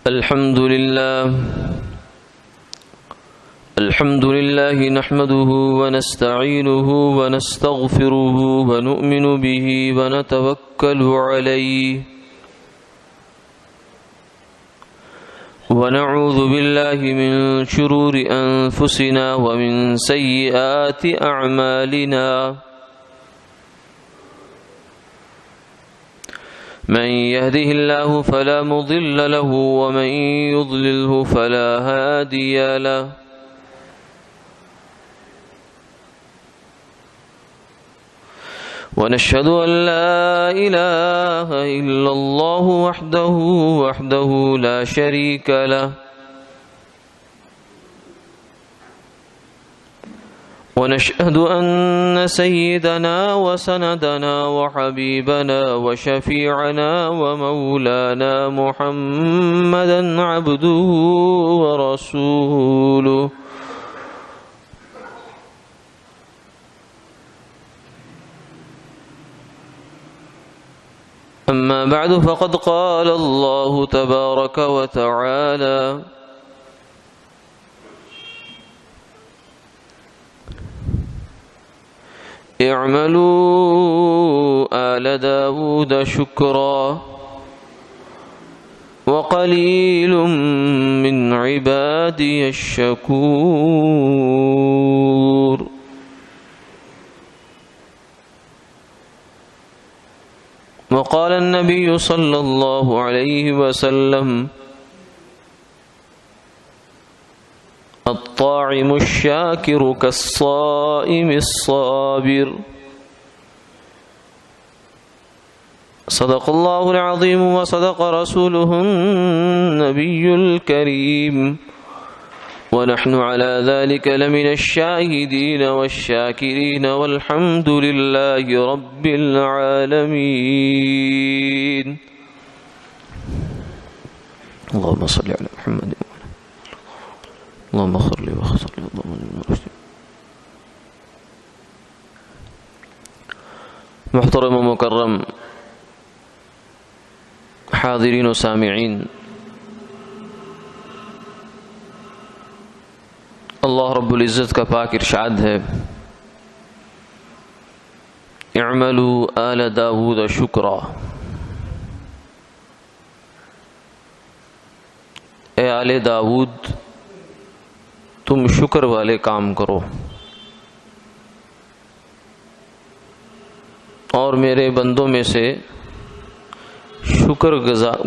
الحمد لله نحمده ونستعينه ونستغفره ونؤمن به ونتوكل عليه ونعوذ بالله من شرور أنفسنا ومن سيئات أعمالنا من يهده الله فلا مضل له ومن يضلله فلا هادي له ونشهد أن لا إله إلا الله وحده لا شريك له ونشهد أن سيدنا وسندنا وحبيبنا وشفيعنا ومولانا محمدا عبده ورسوله أما بعد فقد قال الله تبارك وتعالى اعملوا آل داود شكرا وقليل من عبادي الشكور وقال النبي صلى الله عليه وسلم الطاعم الشاكر كالصائم الصابر صدق الله العظيم وصدق رسوله النبي الكريم ونحن على ذلك لمن الشاهدين والشاكرين والحمد لله رب العالمين اللهم صل على محمد اللهم صل وسلم محترم و مکرم حاضرین و سامعین، اللہ رب العزت کا پاک ارشاد ہے اعملوا آل داود شکرا، اے آل داود تم شکر والے کام کرو، اور میرے بندوں میں سے شکر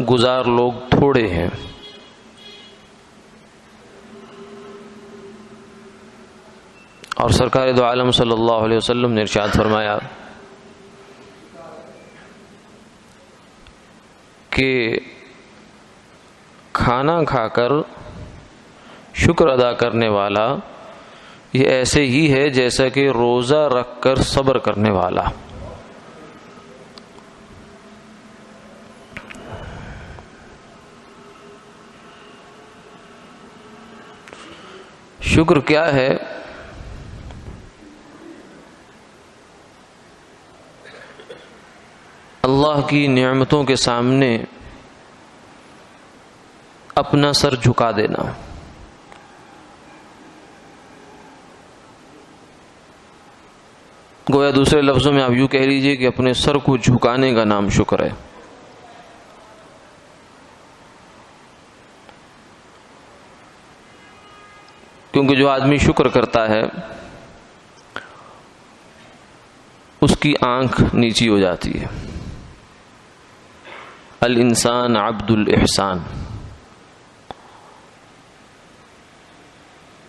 گزار لوگ تھوڑے ہیں۔ اور سرکار دو عالم صلی اللہ علیہ وسلم نے ارشاد فرمایا کہ کھانا کھا کر شکر ادا کرنے والا یہ ایسے ہی ہے جیسا کہ روزہ رکھ کر صبر کرنے والا۔ شکر کیا ہے؟ اللہ کی نعمتوں کے سامنے اپنا سر جھکا دینا، گویا دوسرے لفظوں میں آپ یوں کہہ لیجئے کہ اپنے سر کو جھکانے کا نام شکر ہے۔ کیونکہ جو آدمی شکر کرتا ہے اس کی آنکھ نیچی ہو جاتی ہے۔ الانسان عبد الاحسان،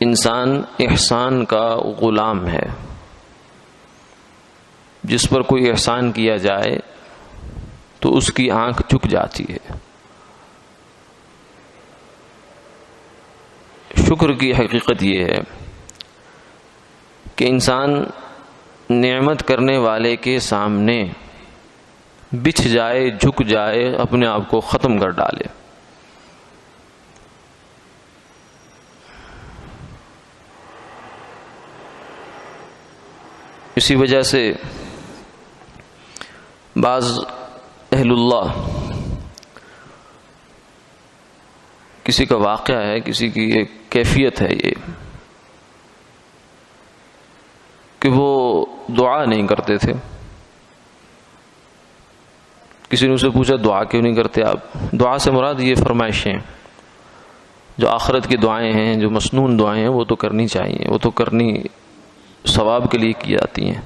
انسان احسان کا غلام ہے۔ جس پر کوئی احسان کیا جائے تو اس کی آنکھ جھک جاتی ہے۔ شکر کی حقیقت یہ ہے کہ انسان نعمت کرنے والے کے سامنے بچھ جائے، جھک جائے، اپنے آپ کو ختم کر ڈالے۔ اسی وجہ سے بعض اہل اللہ کسی کا واقعہ ہے، کسی کی ایک کیفیت ہے یہ کہ وہ دعا نہیں کرتے تھے. کسی نے اسے پوچھا دعا کیوں نہیں کرتے آپ؟ دعا سے مراد یہ فرمائشیں جو آخرت کی دعائیں ہیں، جو مسنون دعائیں ہیں، وہ تو کرنی چاہیے، وہ تو کرنی ثواب کے لیے کی جاتی ہیں.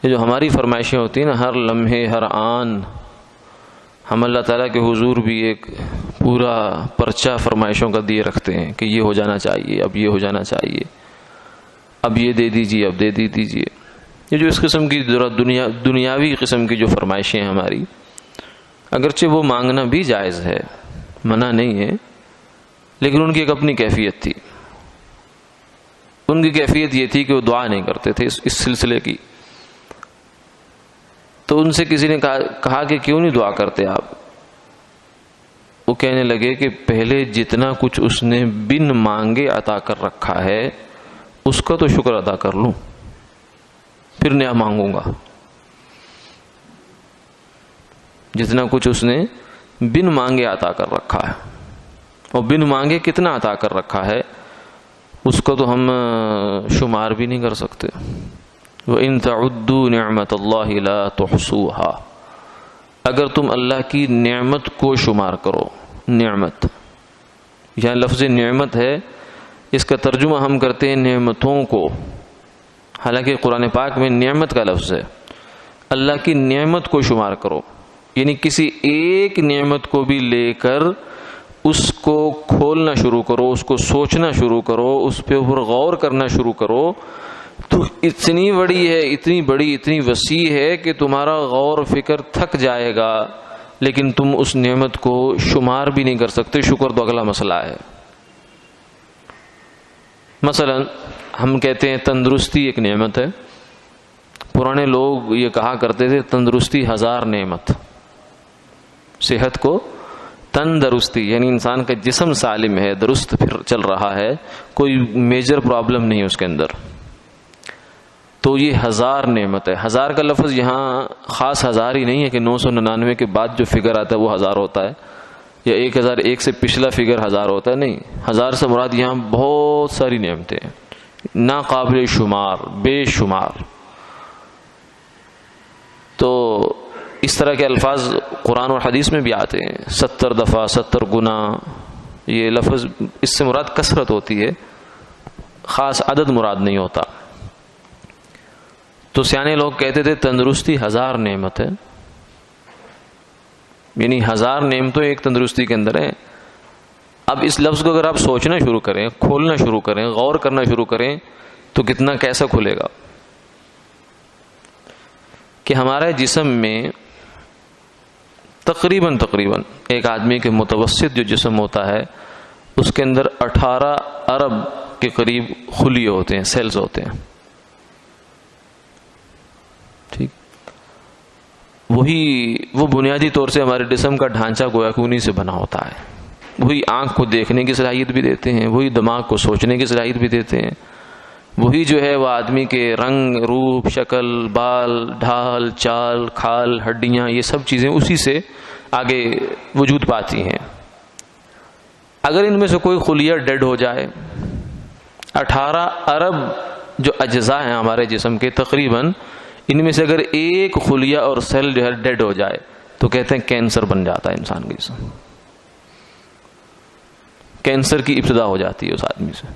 یہ جو ہماری فرمائشیں ہوتی ہیں نا، ہر لمحے ہر آن ہم اللہ تعالیٰ کے حضور بھی ایک پورا پرچہ فرمائشوں کا دیے رکھتے ہیں کہ یہ ہو جانا چاہیے، اب یہ ہو جانا چاہیے، اب یہ دے دیجیے، اب دے دیجیے. یہ جو اس قسم کی دنیاوی قسم کی جو فرمائشیں ہیں ہماری، اگرچہ وہ مانگنا بھی جائز ہے، منع نہیں ہے، لیکن ان کی ایک اپنی کیفیت تھی. ان کی کیفیت یہ تھی کہ وہ دعا نہیں کرتے تھے اس سلسلے کی. تو ان سے کسی نے کہا کہ کیوں نہیں دعا کرتے آپ؟ وہ کہنے لگے کہ پہلے جتنا کچھ اس نے بن مانگے عطا کر رکھا ہے اس کا تو شکر ادا کر لوں، پھر نیا مانگوں گا. جتنا کچھ اس نے بن مانگے عطا کر رکھا ہے، اور بن مانگے کتنا عطا کر رکھا ہے اس کو تو ہم شمار بھی نہیں کر سکتے. وَإِن تَعُدُّوا نِعْمَةَ اللَّهِ لَا تُحْصُوهَا، اگر تم اللہ کی نعمت کو شمار کرو. نعمت یہاں لفظ نعمت ہے، اس کا ترجمہ ہم کرتے ہیں نعمتوں کو، حالانکہ قرآن پاک میں نعمت کا لفظ ہے. اللہ کی نعمت کو شمار کرو، یعنی کسی ایک نعمت کو بھی لے کر اس کو کھولنا شروع کرو، اس کو سوچنا شروع کرو، اس پہ اوپر غور کرنا شروع کرو، تو اتنی بڑی ہے، اتنی بڑی، اتنی وسیع ہے کہ تمہارا غور و فکر تھک جائے گا، لیکن تم اس نعمت کو شمار بھی نہیں کر سکتے. شکر تو اگلا مسئلہ ہے. مثلا ہم کہتے ہیں تندرستی ایک نعمت ہے. پرانے لوگ یہ کہا کرتے تھے تندرستی ہزار نعمت. صحت کو تندرستی یعنی انسان کا جسم سالم ہے، درست پھر چل رہا ہے، کوئی میجر پرابلم نہیں اس کے اندر، تو یہ ہزار نعمت ہے. ہزار کا لفظ یہاں خاص ہزار ہی نہیں ہے کہ 999 کے بعد جو فگر آتا ہے وہ ہزار ہوتا ہے، یا 1001 سے پچھلا فگر ہزار ہوتا ہے. نہیں، ہزار سے مراد یہاں بہت ساری نعمتیں ہیں، ناقابل شمار، بے شمار. تو اس طرح کے الفاظ قرآن اور حدیث میں بھی آتے ہیں، 70 دفعہ 70 گنا. یہ لفظ اس سے مراد کثرت ہوتی ہے، خاص عدد مراد نہیں ہوتا. تو سیانے لوگ کہتے تھے تندرستی ہزار نعمت ہے، یعنی ہزار نعمتوں ایک تندرستی کے اندر ہے. اب اس لفظ کو اگر آپ سوچنا شروع کریں، کھولنا شروع کریں، غور کرنا شروع کریں، تو کتنا کیسا کھلے گا کہ ہمارے جسم میں تقریباً ایک آدمی کے متوسط جو جسم ہوتا ہے اس کے اندر 18 ارب کے قریب خلیے ہوتے ہیں، سیلز ہوتے ہیں. ٹھیک، وہ بنیادی طور سے ہمارے جسم کا ڈھانچہ گویا کہ انہی سے بنا ہوتا ہے. وہی آنکھ کو دیکھنے کی صلاحیت بھی دیتے ہیں، وہی دماغ کو سوچنے کی صلاحیت بھی دیتے ہیں، وہی جو ہے وہ آدمی کے رنگ، روپ، شکل، بال، ڈھال، چال، کھال، ہڈیاں، یہ سب چیزیں اسی سے آگے وجود پاتی ہیں. اگر ان میں سے کوئی خلیہ ڈیڈ ہو جائے، 18 ارب جو اجزاء ہیں ہمارے جسم کے، تقریباً ان میں سے اگر ایک خلیہ اور سیل جو ہے ڈیڈ ہو جائے تو کہتے ہیں کینسر بن جاتا ہے انسان کے جسم. کینسر کی ابتدا ہو جاتی ہے اس آدمی سے،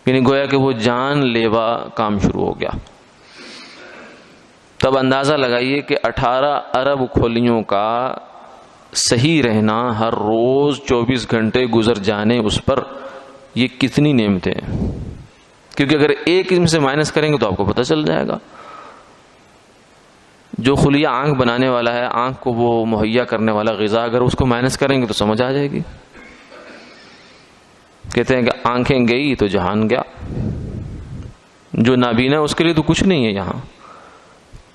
یعنی گویا کہ وہ جان لیوا کام شروع ہو گیا. تب اندازہ لگائیے کہ 18 ارب خلیوں کا صحیح رہنا، ہر روز 24 گھنٹے گزر جانے اس پر، یہ کتنی نعمتیں ہیں. کیونکہ اگر ایک ان سے مائنس کریں گے تو آپ کو پتہ چل جائے گا. جو خلیہ آنکھ بنانے والا ہے، آنکھ کو وہ مہیا کرنے والا غذا، اگر اس کو مائنس کریں گے تو سمجھ آ جائے گی. کہتے ہیں کہ آنکھیں گئی تو جہان گیا. جو نابینا اس کے لیے تو کچھ نہیں ہے یہاں،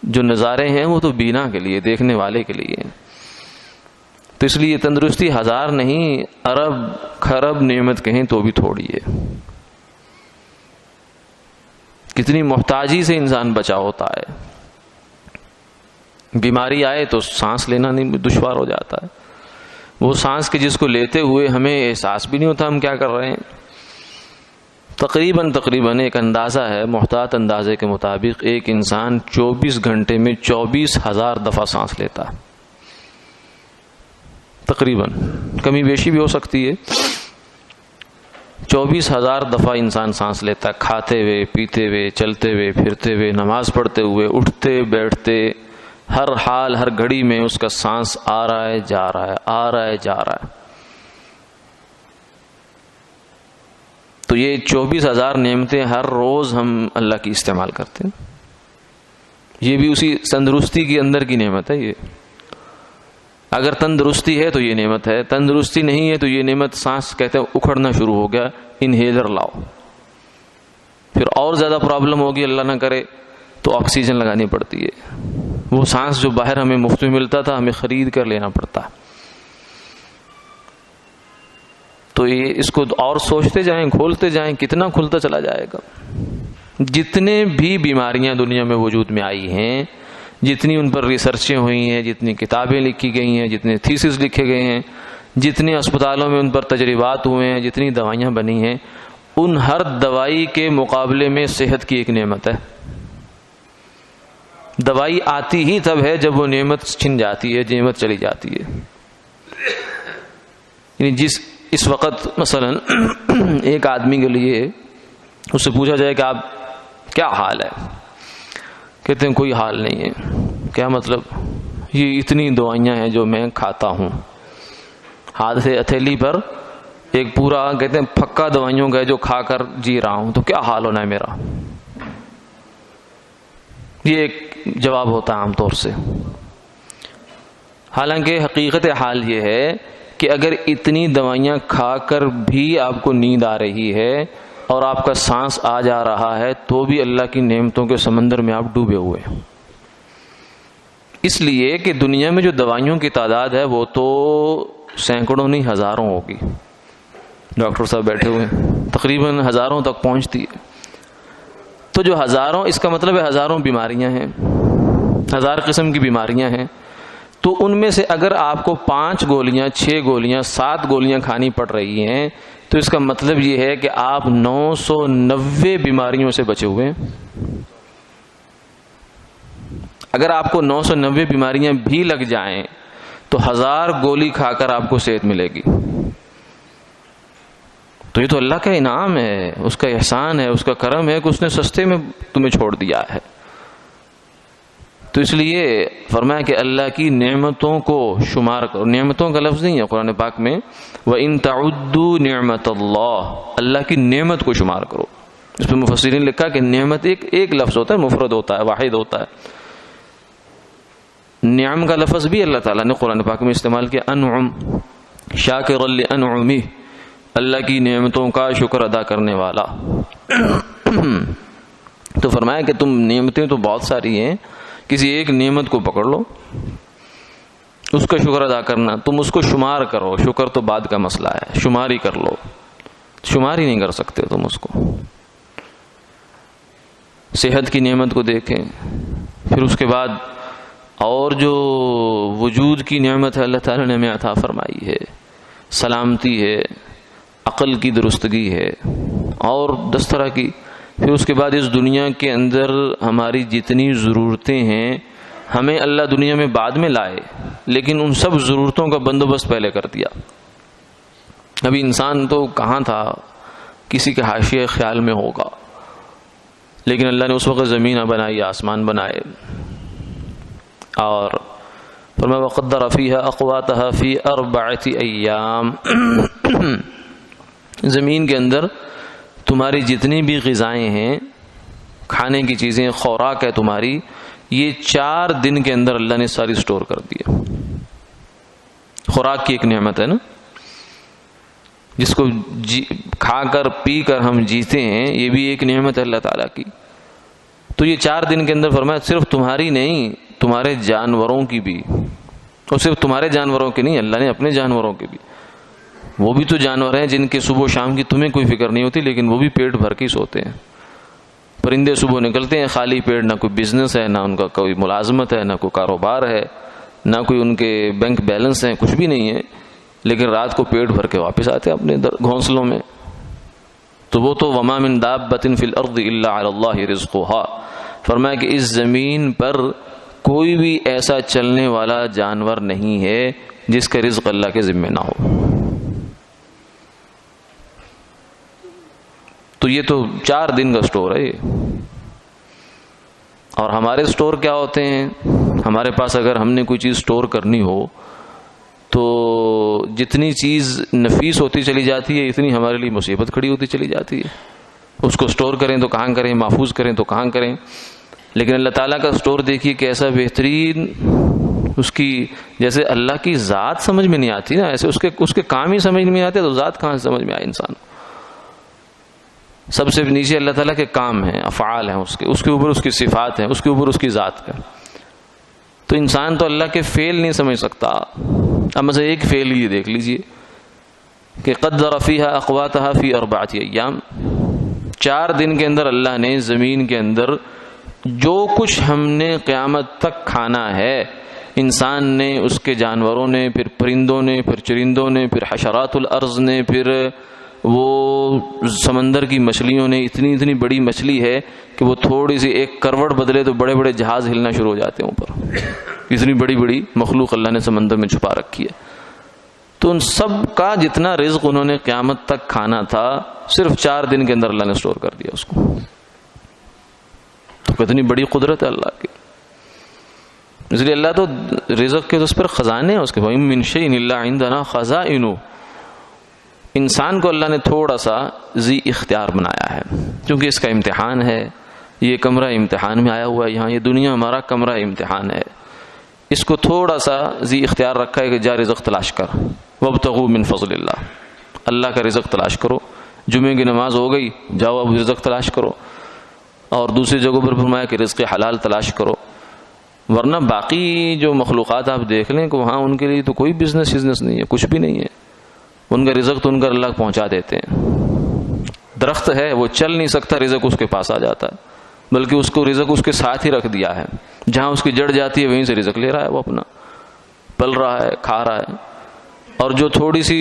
جو نظارے ہیں وہ تو بینا کے لیے، دیکھنے والے کے لیے. تو اس لیے تندرستی ہزار نہیں، ارب خرب نعمت کہیں تو بھی تھوڑی ہے. کتنی محتاجی سے انسان بچا ہوتا ہے. بیماری آئے تو سانس لینا نہیں دشوار ہو جاتا ہے، وہ سانس کے جس کو لیتے ہوئے ہمیں احساس بھی نہیں ہوتا ہم کیا کر رہے ہیں. تقریباً ایک اندازہ ہے، محتاط اندازے کے مطابق ایک انسان 24 گھنٹے میں 24,000 دفعہ سانس لیتا ہے. تقریباً، کمی بیشی بھی ہو سکتی ہے. 24,000 دفعہ انسان سانس لیتا ہے، کھاتے ہوئے، پیتے ہوئے، چلتے ہوئے، پھرتے ہوئے، نماز پڑھتے ہوئے، اٹھتے بیٹھتے، ہر حال ہر گھڑی میں اس کا سانس آ رہا ہے جا رہا ہے، آ رہا ہے جا رہا ہے. تو یہ 24,000 نعمتیں ہر روز ہم اللہ کی استعمال کرتے ہیں. یہ بھی اسی تندرستی کے اندر کی نعمت ہے. یہ اگر تندرستی ہے تو یہ نعمت ہے، تندرستی نہیں ہے تو یہ نعمت سانس کہتے ہیں اکھڑنا شروع ہو گیا، انہیلر لاؤ. پھر اور زیادہ پرابلم ہوگی اللہ نہ کرے تو آکسیجن لگانی پڑتی ہے. وہ سانس جو باہر ہمیں مفت میں ملتا تھا ہمیں خرید کر لینا پڑتا. تو یہ اس کو اور سوچتے جائیں، کھولتے جائیں، کتنا کھلتا چلا جائے گا. جتنے بھی بیماریاں دنیا میں وجود میں آئی ہیں، جتنی ان پر ریسرچیں ہوئی ہیں، جتنی کتابیں لکھی گئی ہیں، جتنے تھیسس لکھے گئے ہیں، جتنے اسپتالوں میں ان پر تجربات ہوئے ہیں، جتنی دوائیاں بنی ہیں، ان ہر دوائی کے مقابلے میں صحت کی ایک نعمت ہے. دوائی آتی ہی تب ہے جب وہ نعمت چھن جاتی ہے، نعمت چلی جاتی ہے. یعنی اس وقت مثلا ایک آدمی کے لیے اس سے پوچھا جائے کہ آپ کیا حال ہے، کہتے ہیں کوئی حال نہیں ہے. کیا مطلب؟ یہ اتنی دوائیاں ہیں جو میں کھاتا ہوں، ہاتھ سے ہتھیلی پر ایک پورا کہتے ہیں پھکا دوائیوں کا جو کھا کر جی رہا ہوں، تو کیا حال ہونا ہے میرا. یہ ایک جواب ہوتا ہے عام طور سے. حالانکہ حقیقت حال یہ ہے کہ اگر اتنی دوائیاں کھا کر بھی آپ کو نیند آ رہی ہے اور آپ کا سانس آ جا رہا ہے تو بھی اللہ کی نعمتوں کے سمندر میں آپ ڈوبے ہوئے ہیں. اس لیے کہ دنیا میں جو دوائیوں کی تعداد ہے وہ تو سینکڑوں نہیں ہزاروں ہوگی. ڈاکٹر صاحب بیٹھے ہوئے ہیں، تقریباً ہزاروں تک پہنچتی ہے. تو جو ہزاروں، اس کا مطلب ہے ہزاروں بیماریاں ہیں، 1000 قسم کی بیماریاں ہیں. تو ان میں سے اگر آپ کو 5 گولیاں، 6 گولیاں، 7 گولیاں کھانی پڑ رہی ہیں تو اس کا مطلب یہ ہے کہ آپ 990 بیماریوں سے بچے ہوئے ہیں. اگر آپ کو 990 بیماریاں بھی لگ جائیں تو 1000 گولی کھا کر آپ کو صحت ملے گی. تو یہ تو اللہ کا انعام ہے، اس کا احسان ہے، اس کا کرم ہے کہ اس نے سستے میں تمہیں چھوڑ دیا ہے. تو اس لیے فرمایا کہ اللہ کی نعمتوں کو شمار کرو. نعمتوں کا لفظ نہیں ہے قرآن پاک میں، وَإِن تَعُدُّوا نِعْمَةَ اللَّهِ، اللہ کی نعمت کو شمار کرو. اس پہ مفسرین نے لکھا کہ نعمت ایک لفظ ہوتا ہے، مفرد ہوتا ہے، واحد ہوتا ہے. نعم کا لفظ بھی اللہ تعالیٰ نے قرآن پاک میں استعمال کیا، انعم شاکر لانعمہ، اللہ کی نعمتوں کا شکر ادا کرنے والا. تو فرمایا کہ تم نعمتیں تو بہت ساری ہیں، کسی ایک نعمت کو پکڑ لو، اس کا شکر ادا کرنا. تم اس کو شمار کرو، شکر تو بعد کا مسئلہ ہے، شمار ہی کر لو. شمار ہی نہیں کر سکتے تم اس کو. صحت کی نعمت کو دیکھیں، پھر اس کے بعد اور جو وجود کی نعمت ہے اللہ تعالیٰ نے ہمیں عطا فرمائی ہے، سلامتی ہے، عقل کی درستگی ہے، اور 10 طرح کی. پھر اس کے بعد اس دنیا کے اندر ہماری جتنی ضرورتیں ہیں ہمیں اللہ دنیا میں بعد میں لائے، لیکن ان سب ضرورتوں کا بندوبست پہلے کر دیا. ابھی انسان تو کہاں تھا، کسی کے حاشیے خیال میں ہوگا، لیکن اللہ نے اس وقت زمین بنائی، آسمان بنائے، اور فرمایا وقدر فیہا اقواتہا فی 4 ایام. زمین کے اندر تمہاری جتنی بھی غذائیں ہیں، کھانے کی چیزیں، خوراک ہے تمہاری، یہ 4 دن کے اندر اللہ نے ساری سٹور کر دیا. خوراک کی ایک نعمت ہے نا، جس کو کھا کر پی کر ہم جیتے ہیں، یہ بھی ایک نعمت ہے اللہ تعالیٰ کی. تو یہ 4 دن کے اندر فرمایا صرف تمہاری نہیں، تمہارے جانوروں کی بھی. اور صرف تمہارے جانوروں کی نہیں، اللہ نے اپنے جانوروں کے بھی. وہ بھی تو جانور ہیں جن کے صبح و شام کی تمہیں کوئی فکر نہیں ہوتی، لیکن وہ بھی پیٹ بھر کے سوتے ہیں. پرندے صبح نکلتے ہیں خالی پیٹ، نہ کوئی بزنس ہے، نہ ان کا کوئی ملازمت ہے، نہ کوئی کاروبار ہے، نہ کوئی ان کے بینک بیلنس ہیں، کچھ بھی نہیں ہے. لیکن رات کو پیٹ بھر کے واپس آتے ہیں اپنے گھونسلوں میں. تو وہ تو وما من دابۃ فی الارض الا علی اللہ رزقها، فرمایا کہ اس زمین پر کوئی بھی ایسا چلنے والا جانور نہیں ہے جس کا رزق اللہ کے ذمہ نہ ہو. تو یہ تو 4 دن کا سٹور ہے یہ. اور ہمارے سٹور کیا ہوتے ہیں؟ ہمارے پاس اگر ہم نے کوئی چیز سٹور کرنی ہو تو جتنی چیز نفیس ہوتی چلی جاتی ہے اتنی ہمارے لیے مصیبت کھڑی ہوتی چلی جاتی ہے. اس کو سٹور کریں تو کہاں کریں، محفوظ کریں تو کہاں کریں. لیکن اللہ تعالیٰ کا سٹور دیکھیے کیسا بہترین. اس کی جیسے اللہ کی ذات سمجھ میں نہیں آتی نا، ایسے اس کے کام ہی سمجھ میں نہیں آتے تو ذات کہاں سے سمجھ میں آئے انسان. سب سے نیچے اللہ تعالیٰ کے کام ہیں، افعال ہیں اس کے اوپر اس کی صفات ہیں، اس کے اوپر اس کی ذات ہے. تو انسان تو اللہ کے فعل نہیں سمجھ سکتا. اب مثلا ایک فعل یہ دیکھ لیجئے کہ قدر فیہا اقواتہا فی 4 ایام، 4 دن کے اندر اللہ نے زمین کے اندر جو کچھ ہم نے قیامت تک کھانا ہے، انسان نے، اس کے جانوروں نے، پھر پرندوں نے، پھر چرندوں نے، پھر حشرات الارض نے، پھر وہ سمندر کی مچھلیوں نے. اتنی بڑی مچھلی ہے کہ وہ تھوڑی سی ایک کروٹ بدلے تو بڑے بڑے جہاز ہلنا شروع ہو جاتے ہیں اوپر. اتنی بڑی بڑی مخلوق اللہ نے سمندر میں چھپا رکھی ہے. تو ان سب کا جتنا رزق انہوں نے قیامت تک کھانا تھا صرف 4 دن کے اندر اللہ نے سٹور کر دیا اس کو. تو کتنی بڑی قدرت ہے اللہ کی. اس لیے اللہ تو رزق کے تو اس پر خزانے ہیں اس کے. وَإِن مِّن شَيْءٍ إِلَّا عِندَنَا خَزَائِنُهُ. انسان کو اللہ نے تھوڑا سا ذی اختیار بنایا ہے کیونکہ اس کا امتحان ہے. یہ کمرہ امتحان میں آیا ہوا ہے، یہاں یہ دنیا ہمارا کمرہ امتحان ہے. اس کو تھوڑا سا ذی اختیار رکھا ہے کہ جا رزق تلاش کر. وَابْتَغُوا مِن فَضْلِ اللَّهِ، اللہ کا رزق تلاش کرو. جمعے کی نماز ہو گئی، جاؤ اب رزق تلاش کرو. اور دوسری جگہوں پر فرمایا کہ رزق حلال تلاش کرو. ورنہ باقی جو مخلوقات آپ دیکھ لیں کہ وہاں ان کے لیے تو کوئی بزنس نہیں ہے، کچھ بھی نہیں ہے. ان کا رزق تو ان کا اللہ پہنچا دیتے ہیں. درخت ہے وہ چل نہیں سکتا، رزق اس کے پاس آ جاتا ہے، بلکہ اس کو رزق اس کے ساتھ ہی رکھ دیا ہے. جہاں اس کی جڑ جاتی ہے وہیں سے رزق لے رہا ہے، وہ اپنا پل رہا ہے، کھا رہا ہے. اور جو تھوڑی سی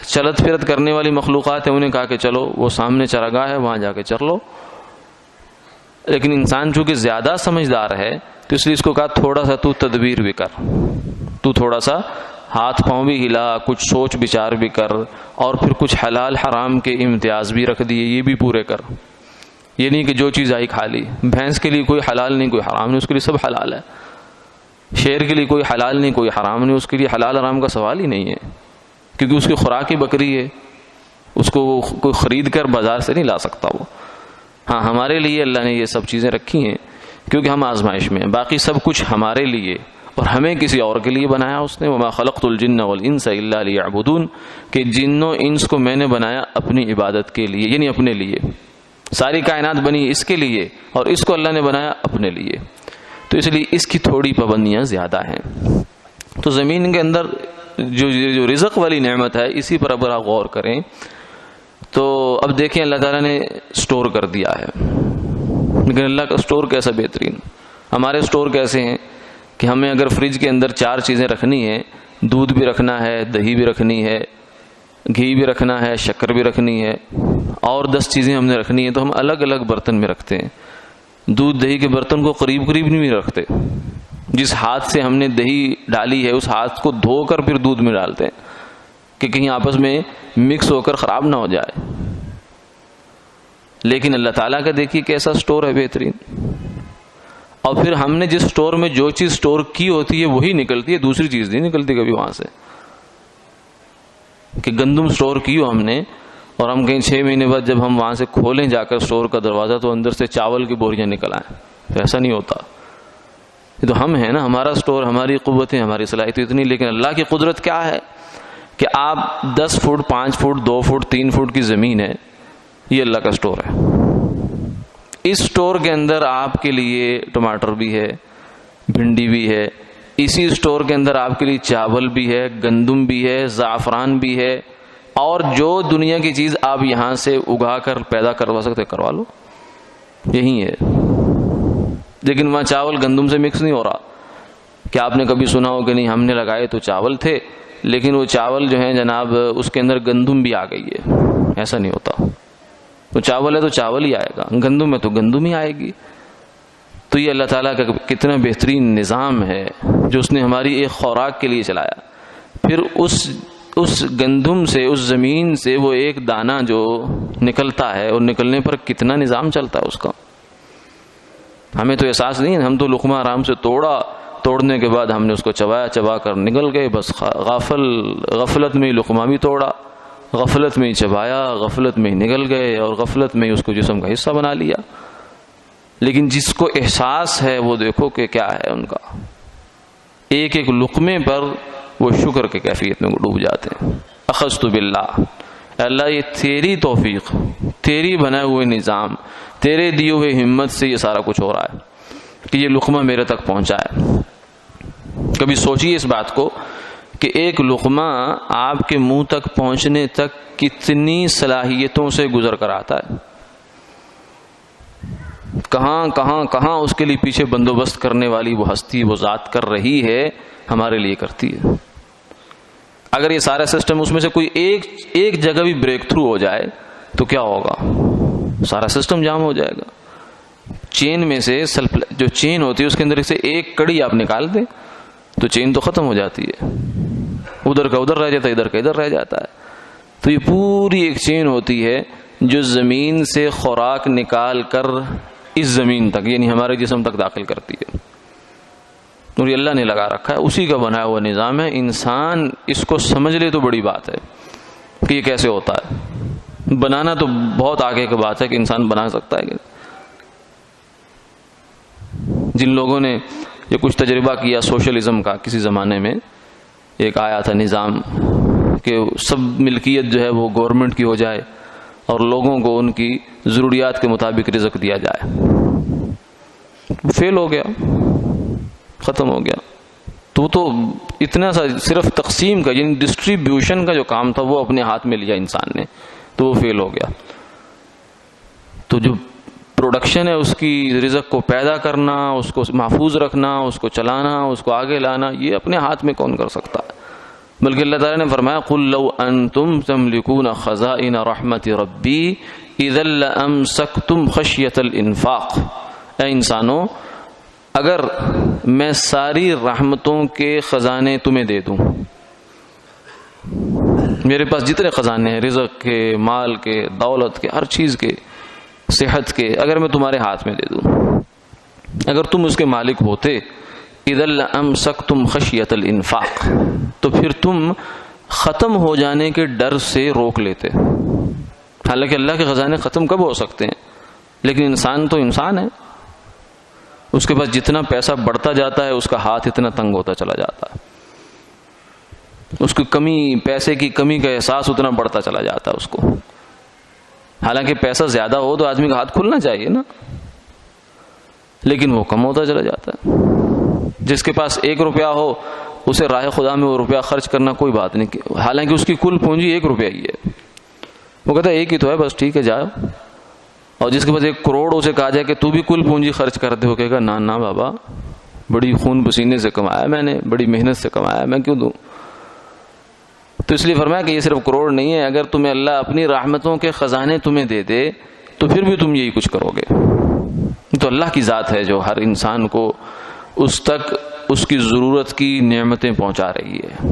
چلت پھرت کرنے والی مخلوقات ہیں انہیں کہا کہ چلو وہ سامنے چراگاہ ہے وہاں جا کے چر لو. لیکن انسان چونکہ زیادہ سمجھدار ہے تو اس لیے اس کو کہا تھوڑا سا تو تدبیر بھی کر، تو تھوڑا سا ہاتھ پاؤں بھی ہلا، کچھ سوچ بچار بھی کر، اور پھر کچھ حلال حرام کے امتیاز بھی رکھ دیے، یہ بھی پورے کر. یہ نہیں کہ جو چیز آئی کھا لی. بھینس کے لیے کوئی حلال نہیں کوئی حرام نہیں، اس کے لیے سب حلال ہے. شیر کے لیے کوئی حلال نہیں کوئی حرام نہیں، اس کے لیے حلال حرام کا سوال ہی نہیں ہے، کیونکہ اس کی خوراک ہی بکری ہے. اس کو وہ کوئی خرید کر بازار سے نہیں لا سکتا وہ. ہاں ہمارے لیے اللہ نے یہ سب چیزیں رکھی ہیں کیونکہ ہم آزمائش میں ہیں. باقی سب کچھ ہمارے لیے اور ہمیں کسی اور کے لیے بنایا اس نے. وما خلقت الجن والانس الا لیعبدون، کہ جن و انس کو میں نے بنایا اپنی عبادت کے لیے، یعنی اپنے لیے. ساری کائنات بنی اس کے لیے اور اس کو اللہ نے بنایا اپنے لیے. تو اس لیے اس کی تھوڑی پابندیاں زیادہ ہیں. تو زمین کے اندر جو رزق والی نعمت ہے اسی پر اگر آپ غور کریں تو اب دیکھیں اللہ تعالیٰ نے سٹور کر دیا ہے. لیکن اللہ کا سٹور کیسا بہترین. ہمارے سٹور کیسے ہیں کہ ہمیں اگر فریج کے اندر 4 چیزیں رکھنی ہیں، دودھ بھی رکھنا ہے، دہی بھی رکھنی ہے، گھی بھی رکھنا ہے، شکر بھی رکھنی ہے، اور 10 چیزیں ہم نے رکھنی ہیں، تو ہم الگ الگ برتن میں رکھتے ہیں. دودھ دہی کے برتن کو قریب نہیں رکھتے. جس ہاتھ سے ہم نے دہی ڈالی ہے اس ہاتھ کو دھو کر پھر دودھ میں ڈالتے ہیں کہ کہیں آپس میں مکس ہو کر خراب نہ ہو جائے. لیکن اللہ تعالیٰ کا دیکھیے کیسا سٹور ہے بہترین. اور پھر ہم نے جس سٹور میں جو چیز سٹور کی ہوتی ہے وہی نکلتی ہے، دوسری چیز نہیں نکلتی کبھی وہاں سے. کہ گندم سٹور کی ہو ہم نے اور ہم کہیں 6 مہینے بعد جب ہم وہاں سے کھولیں جا کر سٹور کا دروازہ تو اندر سے چاول کی بوریاں نکل آئیں، تو ایسا نہیں ہوتا. یہ تو ہم ہیں نا، ہمارا سٹور، ہماری قوتیں، ہماری صلاحیت اتنی. لیکن اللہ کی قدرت کیا ہے کہ آپ 10 فٹ 5 فٹ 2 فٹ 3 فٹ کی زمین ہے، یہ اللہ کا سٹور ہے. اس سٹور کے اندر آپ کے لیے ٹماٹر بھی ہے، بھنڈی بھی ہے. اسی سٹور کے اندر آپ کے لیے چاول بھی ہے، گندم بھی ہے، زعفران بھی ہے، اور جو دنیا کی چیز آپ یہاں سے اگا کر پیدا کروا سکتے کروا لو، یہی ہے. لیکن وہاں چاول گندم سے مکس نہیں ہو رہا. کیا آپ نے کبھی سنا ہو کہ نہیں ہم نے لگائے تو چاول تھے لیکن وہ چاول جو ہیں جناب اس کے اندر گندم بھی آ گئی ہے، ایسا نہیں ہوتا. تو چاول ہے تو چاول ہی آئے گا، گندم ہے تو گندم ہی آئے گی. تو یہ اللہ تعالیٰ کا کتنا بہترین نظام ہے جو اس نے ہماری ایک خوراک کے لیے چلایا. پھر اس گندم سے، اس زمین سے وہ ایک دانہ جو نکلتا ہے اور نکلنے پر کتنا نظام چلتا ہے اس کا، ہمیں تو احساس نہیں ہے. ہم تو لقمہ آرام سے توڑنے کے بعد ہم نے اس کو چبا کر نکل گئے، بس غفلت میں ہی لقمہ بھی توڑا، غفلت میں ہی چبایا، غفلت میں ہی نکل گئے اور غفلت میں ہی اس کو جسم کا حصہ بنا لیا. لیکن جس کو احساس ہے وہ دیکھو کہ کیا ہے ان کا، ایک ایک لقمے پر وہ شکر کے کیفیت میں ڈوب جاتے ہیں. اخذت باللہ، اللہ یہ تیری توفیق، تیری بنائے ہوئے نظام، تیرے دیے ہوئے ہمت سے یہ سارا کچھ ہو رہا ہے کہ یہ لقمہ میرے تک پہنچا ہے. کبھی سوچیے اس بات کو کہ ایک لقمہ آپ کے منہ تک پہنچنے تک کتنی صلاحیتوں سے گزر کر آتا ہے، کہاں اس کے لیے پیچھے بندوبست کرنے والی وہ ہستی، وہ ذات کر رہی ہے، ہمارے لیے کرتی ہے. اگر یہ سارا سسٹم اس میں سے کوئی ایک جگہ بھی بریک تھرو ہو جائے تو کیا ہوگا؟ سارا سسٹم جام ہو جائے گا. چین میں سے جو چین ہوتی ہے اس کے اندر سے ایک کڑی آپ نکال دیں تو چین تو ختم ہو جاتی ہے، ادھر کا ادھر رہ جاتا ہے، ادھر کا ادھر رہ جاتا ہے. تو یہ پوری ایک چین ہوتی ہے جو زمین سے خوراک نکال کر اس زمین تک، یعنی ہمارے جسم تک داخل کرتی ہے. اور یہ اللہ نے لگا رکھا ہے، اسی کا بنایا ہوا نظام ہے. انسان اس کو سمجھ لے تو بڑی بات ہے کہ یہ کیسے ہوتا ہے. بنانا تو بہت آگے کی بات ہے کہ انسان بنا سکتا ہے. جن لوگوں نے یہ کچھ تجربہ کیا سوشلزم کا، کسی زمانے میں ایک آیا تھا نظام کہ سب ملکیت جو ہے وہ گورنمنٹ کی ہو جائے اور لوگوں کو ان کی ضروریات کے مطابق رزق دیا جائے. فیل ہو گیا، ختم ہو گیا. تو اتنا سا صرف تقسیم کا، یعنی ڈسٹریبیوشن کا جو کام تھا وہ اپنے ہاتھ میں لیا انسان نے، تو وہ فیل ہو گیا. تو جو پروڈکشن ہے اس کی رزق کو پیدا کرنا، اس کو محفوظ رکھنا، اس کو چلانا، اس کو آگے لانا، یہ اپنے ہاتھ میں کون کر سکتا ہے؟ بلکہ اللہ تعالیٰ نے فرمایا قُل لَوْ أَنْتُمْ تَمْلِكُونَ خَزَائِنَ رَحْمَةِ رَبِّي إِذًا لَأَمْسَكْتُمْ خَشْيَةَ الْإِنفَاقِ. اے انسانوں، اگر میں ساری رحمتوں کے خزانے تمہیں دے دوں، میرے پاس جتنے خزانے ہیں، رزق کے، مال کے، دولت کے، ہر چیز کے، صحت کے، اگر میں تمہارے ہاتھ میں دے دوں، اگر تم اس کے مالک ہوتے، اذا لامسکتم خشیۃ الانفاق، تو پھر تم ختم ہو جانے کے ڈر سے روک لیتے. حالانکہ اللہ کے خزانے ختم کب ہو سکتے ہیں، لیکن انسان تو انسان ہے، اس کے پاس جتنا پیسہ بڑھتا جاتا ہے اس کا ہاتھ اتنا تنگ ہوتا چلا جاتا ہے، اس کی کمی، پیسے کی کمی کا احساس اتنا بڑھتا چلا جاتا ہے اس کو. حالانکہ پیسہ زیادہ ہو تو آدمی کا ہاتھ کھلنا چاہیے نا، لیکن وہ کم ہوتا چلا جاتا ہے. جس کے پاس 1 روپیہ ہو اسے راہ خدا میں وہ روپیہ خرچ کرنا کوئی بات نہیں، حالانکہ اس کی کل پونجی 1 روپیہ ہی ہے. وہ کہتا ہے 1 ہی تو ہے، بس ٹھیک ہے جاؤ. اور جس کے پاس 1 کروڑ اسے کہا جائے کہ تو بھی کل پونجی خرچ کر دے، ہو کہے گا نا بابا، بڑی خون پسینے سے کمایا میں نے، بڑی محنت سے کمایا، میں کیوں دوں؟ تو اس لیے فرمایا کہ یہ صرف کروڑ نہیں ہے، اگر تمہیں اللہ اپنی رحمتوں کے خزانے تمہیں دے دے تو پھر بھی تم یہی کچھ کرو گے. تو اللہ کی ذات ہے جو ہر انسان کو اس تک اس کی ضرورت کی نعمتیں پہنچا رہی ہے.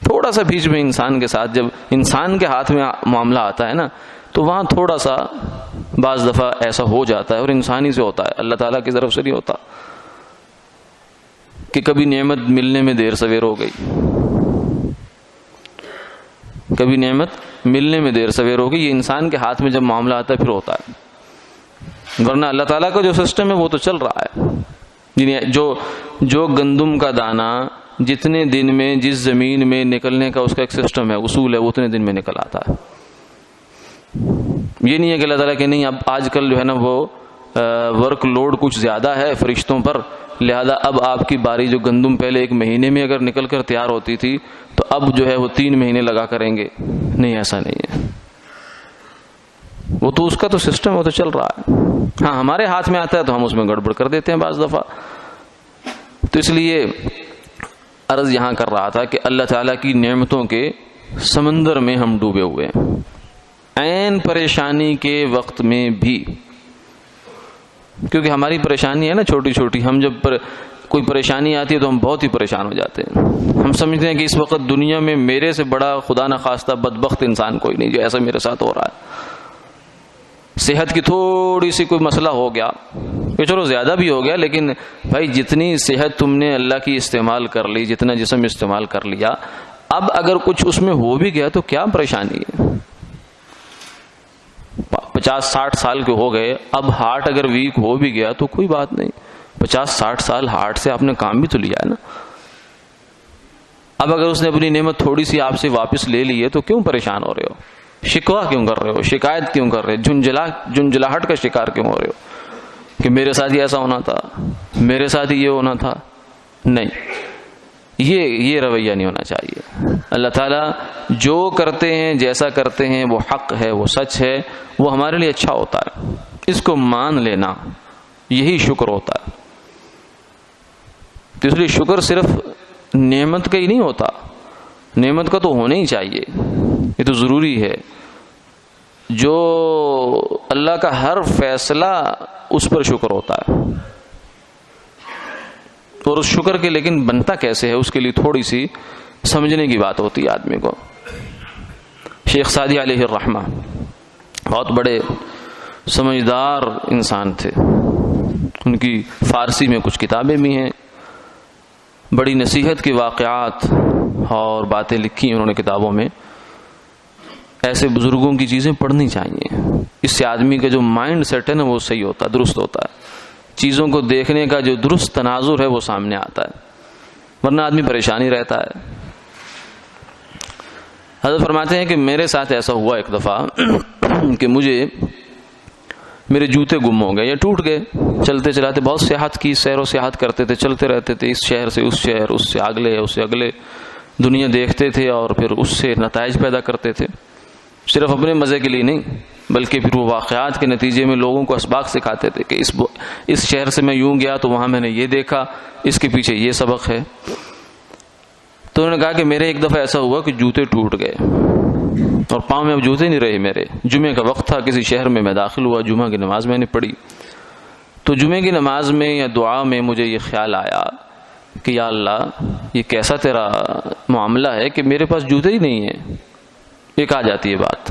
تھوڑا سا بیچ میں انسان کے ساتھ جب انسان کے ہاتھ میں معاملہ آتا ہے نا، تو وہاں تھوڑا سا بعض دفعہ ایسا ہو جاتا ہے، اور انسانی سے ہوتا ہے، اللہ تعالیٰ کی طرف سے نہیں ہوتا، کہ کبھی نعمت ملنے میں دیر سویر ہو گئی، کبھی نعمت ملنے میں دیر سویر ہو گئی. یہ انسان کے ہاتھ میں جب معاملہ آتا ہے پھر ہوتا ہے، ورنہ اللہ تعالیٰ کا جو سسٹم ہے وہ تو چل رہا ہے. جو گندم کا دانہ جتنے دن میں جس زمین میں نکلنے کا اس کا ایک سسٹم ہے، اصول ہے، وہ اتنے دن میں نکل آتا ہے. یہ نہیں ہے کہ اللہ تعالیٰ کہ نہیں اب آج کل جو ہے نا وہ ورک لوڈ کچھ زیادہ ہے فرشتوں پر، لہذا اب آپ کی باری، جو گندم پہلے 1 مہینے میں اگر نکل کر تیار ہوتی تھی تو اب جو ہے وہ 3 مہینے لگا کریں گے. نہیں، ایسا نہیں ہے، وہ تو اس کا تو سسٹم وہ تو چل رہا ہے. ہاں ہمارے ہاتھ میں آتا ہے تو ہم اس میں گڑبڑ کر دیتے ہیں بعض دفعہ. تو اس لیے عرض یہاں کر رہا تھا کہ اللہ تعالیٰ کی نعمتوں کے سمندر میں ہم ڈوبے ہوئے ہیں، عین پریشانی کے وقت میں بھی، کیونکہ ہماری پریشانی ہے نا چھوٹی چھوٹی، ہم جب کوئی پریشانی آتی ہے تو ہم بہت ہی پریشان ہو جاتے ہیں، ہم سمجھتے ہیں کہ اس وقت دنیا میں میرے سے بڑا خدا نخواستہ بدبخت انسان کوئی نہیں جو ایسا میرے ساتھ ہو رہا ہے۔ صحت کی تھوڑی سی کوئی مسئلہ ہو گیا کہ چلو زیادہ بھی ہو گیا، لیکن بھائی جتنی صحت تم نے اللہ کی استعمال کر لی، جتنا جسم استعمال کر لیا، اب اگر کچھ اس میں ہو بھی گیا تو کیا پریشانی ہے؟ 50-60 سال کے ہو گئے، اب ہارٹ اگر ویک ہو بھی گیا تو کوئی بات نہیں، 50-60 سال ہارٹ سے آپ نے کام بھی تو لیا ہے نا۔ اب اگر اس نے اپنی نعمت تھوڑی سی آپ سے واپس لے لی ہے تو کیوں پریشان ہو رہے ہو؟ شکوہ کیوں کر رہے ہو؟ شکایت کیوں کر رہے ہو؟ جھنجھلاہٹ کا شکار کیوں ہو رہے ہو کہ میرے ساتھ ہی ایسا ہونا تھا، میرے ساتھ ہی یہ ہونا تھا؟ نہیں، یہ رویہ نہیں ہونا چاہیے۔ اللہ تعالیٰ جو کرتے ہیں، جیسا کرتے ہیں، وہ حق ہے، وہ سچ ہے، وہ ہمارے لیے اچھا ہوتا ہے، اس کو مان لینا یہی شکر ہوتا ہے۔ تو اس لیے شکر صرف نعمت کا ہی نہیں ہوتا، نعمت کا تو ہونا ہی چاہیے، یہ تو ضروری ہے۔ جو اللہ کا ہر فیصلہ اس پر شکر ہوتا ہے، اور اس شکر کے لیکن بنتا کیسے ہے اس کے لیے تھوڑی سی سمجھنے کی بات ہوتی ہے آدمی کو۔ شیخ سعدی علیہ الرحمہ بہت بڑے سمجھدار انسان تھے، ان کی فارسی میں کچھ کتابیں بھی ہیں، بڑی نصیحت کے واقعات اور باتیں لکھی ہیں انہوں نے کتابوں میں۔ ایسے بزرگوں کی چیزیں پڑھنی چاہیے، اس سے آدمی کا جو مائنڈ سیٹ ہے نا وہ صحیح ہوتا ہے، درست ہوتا ہے، چیزوں کو دیکھنے کا جو درست تناظر ہے وہ سامنے آتا ہے، ورنہ آدمی پریشانی رہتا ہے۔ حضرت فرماتے ہیں کہ میرے ساتھ ایسا ہوا ایک دفعہ کہ میرے جوتے گم ہو گئے یا ٹوٹ گئے، چلتے چلاتے بہت سیاحت کی، سیر و سیاحت کرتے تھے، چلتے رہتے تھے، اس شہر سے اس شہر، اس سے اگلے، اس سے اگلے، دنیا دیکھتے تھے اور پھر اس سے نتائج پیدا کرتے تھے، صرف اپنے مزے کے لیے نہیں بلکہ پھر وہ واقعات کے نتیجے میں لوگوں کو اسباق سکھاتے تھے کہ اس شہر سے میں یوں گیا تو وہاں میں نے یہ دیکھا، اس کے پیچھے یہ سبق ہے۔ تو انہوں نے کہا کہ میرے ایک دفعہ ایسا ہوا کہ جوتے ٹوٹ گئے اور پاؤں میں اب جوتے نہیں رہے میرے، جمعے کا وقت تھا، کسی شہر میں داخل ہوا، جمعہ کی نماز میں نے پڑھی، تو جمعے کی نماز میں یا دعا میں مجھے یہ خیال آیا کہ یا اللہ یہ کیسا تیرا معاملہ ہے کہ میرے پاس جوتے ہی نہیں ہیں۔ ایک آ جاتی ہے بات،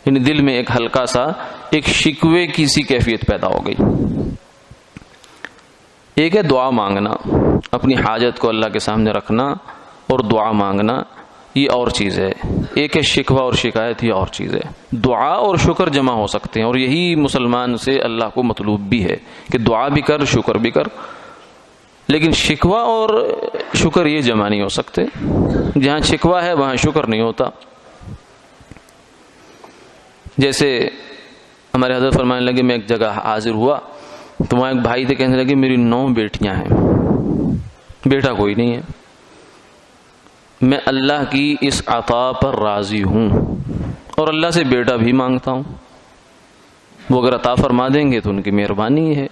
یعنی دل میں ایک ہلکا سا ایک شکوے کی سی کیفیت پیدا ہو گئی۔ ایک ہے دعا مانگنا، اپنی حاجت کو اللہ کے سامنے رکھنا اور دعا مانگنا، یہ اور چیز ہے۔ ایک ہے شکوہ اور شکایت، یہ اور چیز ہے۔ دعا اور شکر جمع ہو سکتے ہیں، اور یہی مسلمان سے اللہ کو مطلوب بھی ہے کہ دعا بھی کر، شکر بھی کر، لیکن شکوہ اور شکر یہ جمع نہیں ہو سکتے۔ جہاں شکوہ ہے وہاں شکر نہیں ہوتا۔ جیسے ہمارے حضرت فرمانے لگے، میں ایک جگہ حاضر ہوا تو وہاں ایک بھائی تھے، کہنے لگے میری 9 بیٹیاں ہیں، بیٹا کوئی نہیں ہے، میں اللہ کی اس عطا پر راضی ہوں اور اللہ سے بیٹا بھی مانگتا ہوں، وہ اگر عطا فرما دیں گے تو ان کی مہربانی ہے،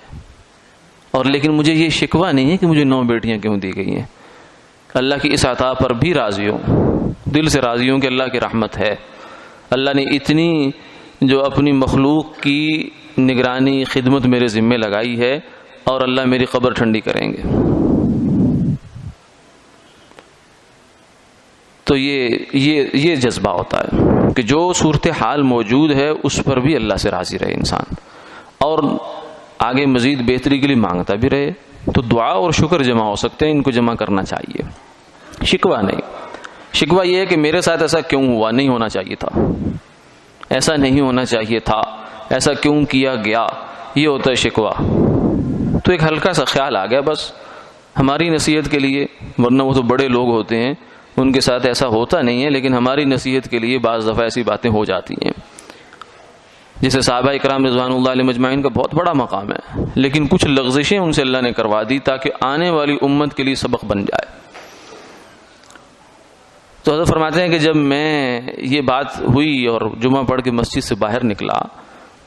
اور لیکن مجھے یہ شکوہ نہیں ہے کہ مجھے 9 بیٹیاں کیوں دی گئی ہیں، اللہ کی اس عطا پر بھی راضی ہوں، دل سے راضی ہوں کہ اللہ کی رحمت ہے، اللہ نے اتنی جو اپنی مخلوق کی نگرانی خدمت میرے ذمہ لگائی ہے، اور اللہ میری قبر ٹھنڈی کریں گے۔ تو یہ جذبہ ہوتا ہے کہ جو صورتحال موجود ہے اس پر بھی اللہ سے راضی رہے انسان، اور آگے مزید بہتری کے لیے مانگتا بھی رہے۔ تو دعا اور شکر جمع ہو سکتے ہیں، ان کو جمع کرنا چاہیے، شکوہ نہیں۔ شکوہ یہ ہے کہ میرے ساتھ ایسا کیوں ہوا، نہیں ہونا چاہیے تھا، ایسا نہیں ہونا چاہیے تھا، ایسا کیوں کیا گیا، یہ ہوتا ہے شکوہ۔ تو ایک ہلکا سا خیال آ گیا بس ہماری نصیحت کے لیے، ورنہ وہ تو بڑے لوگ ہوتے ہیں ان کے ساتھ ایسا ہوتا نہیں ہے، لیکن ہماری نصیحت کے لیے بعض دفعہ ایسی باتیں ہو جاتی ہیں۔ جیسے صحابہ اکرام رضوان اللہ علیہ مجمعین کا بہت بڑا مقام ہے، لیکن کچھ لغزشیں ان سے اللہ نے کروا دی تاکہ آنے والی امت کے لیے سبق بن جائے۔ تو حضرت فرماتے ہیں کہ جب میں یہ بات ہوئی اور جمعہ پڑھ کے مسجد سے باہر نکلا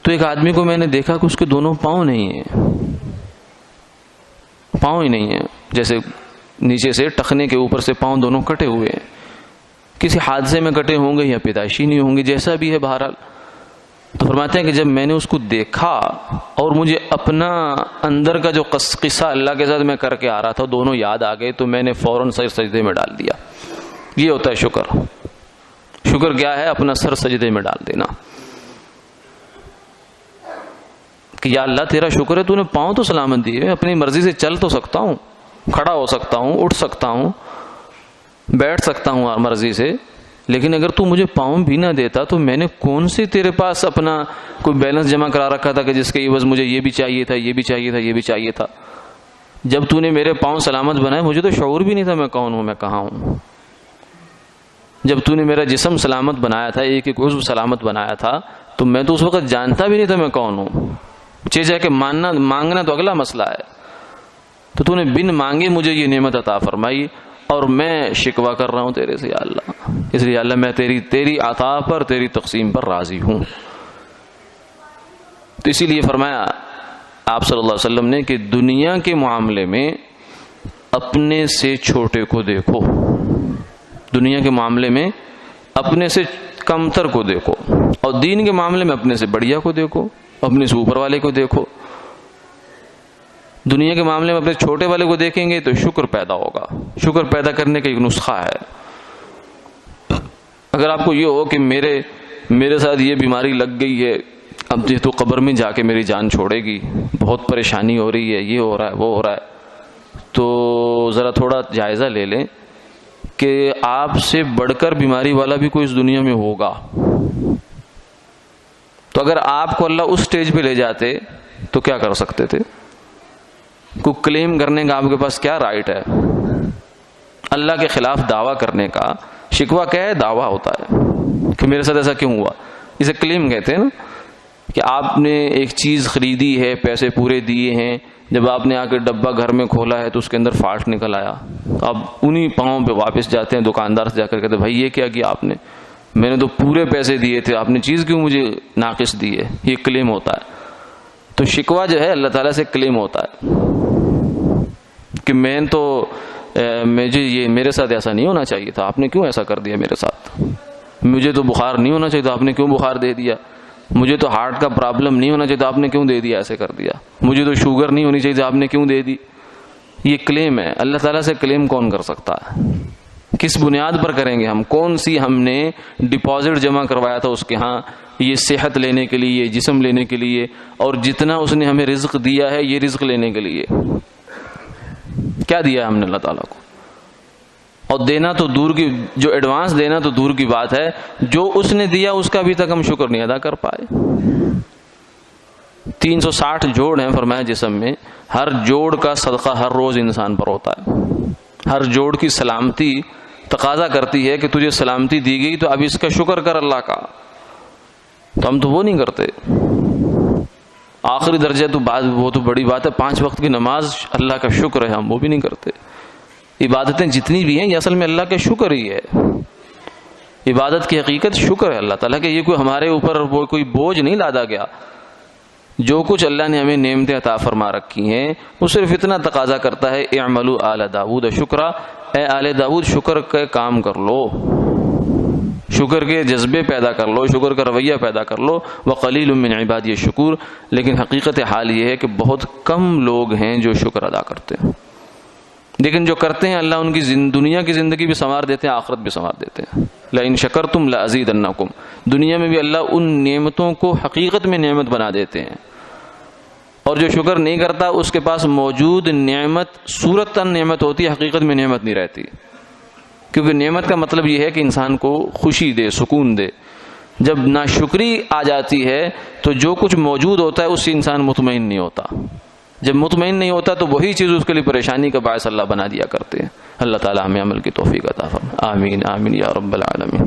تو ایک آدمی کو میں نے دیکھا کہ اس کے دونوں پاؤں نہیں ہیں، پاؤں ہی نہیں ہیں، جیسے نیچے سے ٹخنے کے اوپر سے پاؤں دونوں کٹے ہوئے ہیں، کسی حادثے میں کٹے ہوں گے یا پیدائشی نہیں ہوں گے، جیسا بھی ہے بہرحال۔ تو فرماتے ہیں کہ جب میں نے اس کو دیکھا اور مجھے اپنا اندر کا جو قصہ اللہ کے ساتھ میں کر کے آ رہا تھا دونوں یاد آ گئے، تو میں نے فوراً سر سجدے میں ڈال دیا۔ یہ ہوتا ہے شکر۔ شکر کیا ہے؟ اپنا سر سجدے میں ڈال دینا کہ یا اللہ تیرا شکر ہے، تو نے پاؤں تو سلامت دیے، اپنی مرضی سے چل تو سکتا ہوں، کھڑا ہو سکتا ہوں، اٹھ سکتا ہوں، بیٹھ سکتا ہوں مرضی سے، لیکن اگر تو مجھے پاؤں بھی نہ دیتا تو میں نے کون سی تیرے پاس اپنا کوئی بیلنس جمع کرا رکھا تھا کہ جس کے عوض مجھے یہ بھی چاہیے تھا، یہ بھی چاہیے تھا، یہ بھی چاہیے تھا۔ جب تو نے میرے پاؤں سلامت بنائے، مجھے تو شعور بھی نہیں تھا میں کون ہوں، میں کہاں ہوں۔ جب تو نے میرا جسم سلامت بنایا تھا، ایک ایک عضو سلامت بنایا تھا، تو میں تو اس وقت جانتا بھی نہیں تھا میں کون ہوں۔ چیز ہے کہ مانگنا تو اگلا مسئلہ ہے، تو نے بن مانگے مجھے یہ نعمت عطا فرمائی، اور میں شکوہ کر رہا ہوں تیرے سے یا اللہ، اس لیے اللہ میں تیری عطا پر، تیری تقسیم پر راضی ہوں۔ تو اسی لیے فرمایا آپ صلی اللہ علیہ وسلم نے کہ دنیا کے معاملے میں اپنے سے چھوٹے کو دیکھو، دنیا کے معاملے میں اپنے سے کمتر کو دیکھو، اور دین کے معاملے میں اپنے سے بڑھیا کو دیکھو، اپنے سے اوپر والے کو دیکھو۔ دنیا کے معاملے میں اپنے چھوٹے والے کو دیکھیں گے تو شکر پیدا ہوگا۔ شکر پیدا کرنے کا ایک نسخہ ہے۔ اگر آپ کو یہ ہو کہ میرے ساتھ یہ بیماری لگ گئی ہے، اب یہ تو قبر میں جا کے میری جان چھوڑے گی، بہت پریشانی ہو رہی ہے، یہ ہو رہا ہے، وہ ہو رہا ہے، تو ذرا تھوڑا جائزہ لے لیں کہ آپ سے بڑھ کر بیماری والا بھی کوئی اس دنیا میں ہوگا۔ تو اگر آپ کو اللہ اس سٹیج پہ لے جاتے تو کیا کر سکتے تھے؟ کو کلیم کرنے کا آپ کے پاس کیا رائٹ ہے؟ اللہ کے خلاف دعویٰ کرنے کا شکوہ کیا ہے؟ دعویٰ ہوتا ہے کہ میرے ساتھ ایسا کیوں ہوا، اسے کلیم کہتے ہیں نا، کہ آپ نے ایک چیز خریدی ہے، پیسے پورے دیے ہیں، جب آپ نے آ کے ڈبہ گھر میں کھولا ہے تو اس کے اندر فالٹ نکل آیا، اب انہی پاؤں پہ واپس جاتے ہیں دکاندار سے جا کر کہتے ہیں بھائی یہ کیا کیا آپ نے، میں نے تو پورے پیسے دیے تھے، آپ نے چیز کیوں مجھے ناقص دی ہے؟ یہ کلیم ہوتا ہے۔ تو شکوہ جو ہے اللہ تعالیٰ سے کلیم ہوتا ہے کہ میرے ساتھ ایسا نہیں ہونا چاہیے تھا، آپ نے کیوں ایسا کر دیا میرے ساتھ؟ مجھے تو بخار نہیں ہونا چاہیے تھا، آپ نے کیوں بخار دے دیا؟ مجھے تو ہارٹ کا پرابلم نہیں ہونا چاہیے تھا، آپ نے کیوں دے دیا، ایسے کر دیا؟ مجھے تو شوگر نہیں ہونی چاہیے تھا، آپ نے کیوں دے دی؟ یہ کلیم ہے۔ اللہ تعالیٰ سے کلیم کون کر سکتا ہے؟ کس بنیاد پر کریں گے ہم؟ کون سی ہم نے ڈپازٹ جمع کروایا تھا اس کے ہاں، یہ صحت لینے کے لیے، جسم لینے کے لیے، اور جتنا اس نے ہمیں رزق دیا ہے یہ رزق لینے کے لیے کیا دیا ہے ہم نے اللہ تعالیٰ کو؟ اور دینا تو دور کی، جو ایڈوانس دینا تو دور کی بات ہے، جو اس نے دیا اس کا ابھی تک ہم شکر نہیں ادا کر پائے۔ 360 جوڑ ہیں فرمایا جسم میں، ہر جوڑ کا صدقہ ہر روز انسان پر ہوتا ہے۔ ہر جوڑ کی سلامتی تقاضا کرتی ہے کہ تجھے سلامتی دی گئی تو اب اس کا شکر کر اللہ کا، تو ہم تو وہ نہیں کرتے۔ آخری درجہ تو بات، وہ تو بڑی بات ہے، 5 وقت کی نماز اللہ کا شکر ہے، ہم وہ بھی نہیں کرتے۔ عبادتیں جتنی بھی ہیں یہ اصل میں اللہ کا شکر ہی ہے۔ عبادت کی حقیقت شکر ہے اللہ تعالیٰ کہ یہ کوئی ہمارے اوپر وہ کوئی بوجھ نہیں لادا گیا۔ جو کچھ اللہ نے ہمیں نعمتیں عطا فرما رکھی ہیں وہ صرف اتنا تقاضا کرتا ہے اعملوا آل داؤد شکرا، اے آل داؤد شکر کا کام کر لو، شکر کے جذبے پیدا کر لو، شکر کا رویہ پیدا کر لو۔ وقلیل من عبادی الشکور، لیکن حقیقت حال یہ ہے کہ بہت کم لوگ ہیں جو شکر ادا کرتے ہیں، لیکن جو کرتے ہیں اللہ ان کی دنیا کی زندگی بھی سنوار دیتے ہیں، آخرت بھی سنوار دیتے ہیں۔ لئن شکرتم لازیدنکم، دنیا میں بھی اللہ ان نعمتوں کو حقیقت میں نعمت بنا دیتے ہیں، اور جو شکر نہیں کرتا اس کے پاس موجود نعمت صورتاً نعمت ہوتی ہے، حقیقت میں نعمت نہیں رہتی، کیونکہ نعمت کا مطلب یہ ہے کہ انسان کو خوشی دے، سکون دے۔ جب ناشکری آ جاتی ہے تو جو کچھ موجود ہوتا ہے اس سے انسان مطمئن نہیں ہوتا، جب مطمئن نہیں ہوتا تو وہی چیز اس کے لیے پریشانی کا باعث اللہ بنا دیا کرتے ہیں۔ اللہ تعالی ہمیں عمل کی توفیق عطا فرمائے، آمین آمین یا رب العالمین۔